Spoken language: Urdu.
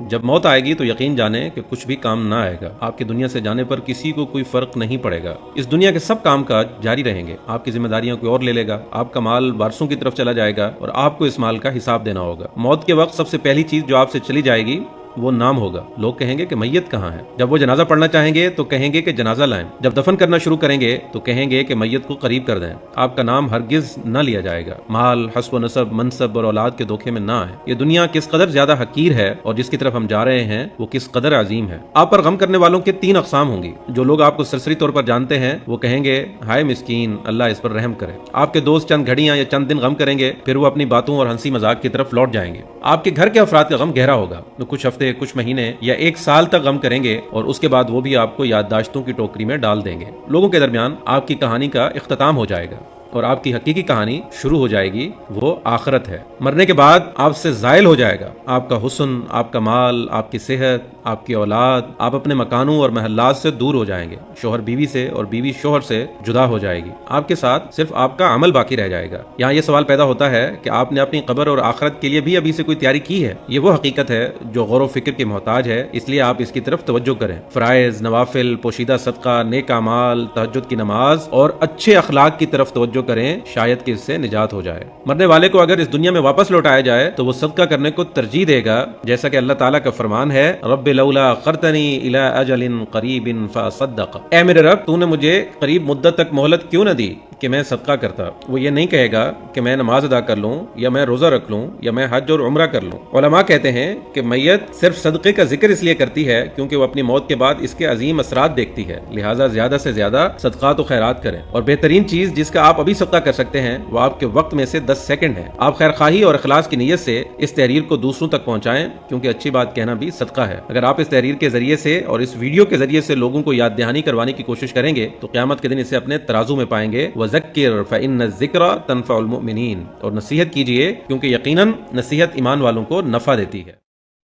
جب موت آئے گی تو یقین جانیں کہ کچھ بھی کام نہ آئے گا. آپ کی دنیا سے جانے پر کسی کو کوئی فرق نہیں پڑے گا. اس دنیا کے سب کام کاج جاری رہیں گے. آپ کی ذمہ داریاں کوئی اور لے لے گا. آپ کا مال وارثوں کی طرف چلا جائے گا اور آپ کو اس مال کا حساب دینا ہوگا. موت کے وقت سب سے پہلی چیز جو آپ سے چلی جائے گی وہ نام ہوگا. لوگ کہیں گے کہ میت کہاں ہے. جب وہ جنازہ پڑھنا چاہیں گے تو کہیں گے کہ جنازہ لائیں. جب دفن کرنا شروع کریں گے تو کہیں گے کہ میت کو قریب کر دیں. آپ کا نام ہرگز نہ لیا جائے گا. مال، حسب و نسب، منصب اور اولاد کے دھوکے میں نہ آئے. یہ دنیا کس قدر زیادہ حقیر ہے اور جس کی طرف ہم جا رہے ہیں وہ کس قدر عظیم ہے. آپ پر غم کرنے والوں کے 3 اقسام ہوں گی. جو لوگ آپ کو سرسری طور پر جانتے ہیں وہ کہیں گے ہائے مسکین، اللہ اس پر رحم کرے. آپ کے دوست چند گھڑیاں یا چند دن غم کریں گے، پھر وہ اپنی باتوں اور ہنسی مذاق کی طرف لوٹ جائیں گے. آپ کے گھر کے افراد کا غم گہرا ہوگا. وہ کچھ ہفتے، کچھ مہینے یا 1 سال تک غم کریں گے اور اس کے بعد وہ بھی آپ کو یادداشتوں کی ٹوکری میں ڈال دیں گے. لوگوں کے درمیان آپ کی کہانی کا اختتام ہو جائے گا اور آپ کی حقیقی کہانی شروع ہو جائے گی. وہ آخرت ہے. مرنے کے بعد آپ سے زائل ہو جائے گا آپ کا حسن، آپ کا مال، آپ کی صحت، آپ کی اولاد. آپ اپنے مکانوں اور محلات سے دور ہو جائیں گے. شوہر بیوی سے اور بیوی شوہر سے جدا ہو جائے گی. آپ کے ساتھ صرف آپ کا عمل باقی رہ جائے گا. یہاں یہ سوال پیدا ہوتا ہے کہ آپ نے اپنی قبر اور آخرت کے لیے بھی ابھی سے کوئی تیاری کی ہے؟ یہ وہ حقیقت ہے جو غور و فکر کی محتاج ہے، اس لیے آپ اس کی طرف توجہ کریں. فرائض، نوافل، پوشیدہ صدقہ، نیک اعمال، تہجد کی نماز اور اچھے اخلاق کی طرف توجہ کریں، شاید کہ اس سے نجات ہو جائے. مرنے والے کو اگر اس دنیا میں واپس لوٹایا جائے تو وہ صدقہ کرنے کو ترجیح دے گا، جیسا کہ اللہ تعالیٰ کا فرمان ہے رب لولا اخرتنی الی اجل قریب فاصدق. اے میرے رب، تو نے مجھے قریب مدت تک مہلت کیوں نہ دی کہ میں صدقہ کرتا. وہ یہ نہیں کہے گا کہ میں نماز ادا کر لوں یا میں روزہ رکھ لوں یا میں حج اور عمرہ کر لوں. علماء کہتے ہیں کہ میت صرف صدقے کا ذکر اس لیے کرتی ہے کیونکہ وہ اپنی موت کے بعد اس کے عظیم اثرات دیکھتی ہے. لہٰذا زیادہ سے زیادہ صدقات و خیرات کریں. اور بہترین چیز جس کا آپ ابھی صدقہ کر سکتے ہیں وہ آپ کے وقت میں سے 10 سیکنڈ ہے. آپ خیر خواہی اور اخلاص کی نیت سے اس تحریر کو دوسروں تک پہنچائیں، کیونکہ اچھی بات کہنا بھی صدقہ ہے. اگر آپ اس تحریر کے ذریعے سے اور اس ویڈیو کے ذریعے سے لوگوں کو یاد دہانی کروانے کی کوشش کریں گے تو قیامت کے دن اسے اپنے ترازو میں پائیں گے. وَذَكِّرْ فَإِنَّ الذِّكْرَ تَنفَعُ الْمُؤْمِنِينَ. اور نصیحت کیجئے کیونکہ یقیناً نصیحت ایمان والوں کو نفع دیتی ہے.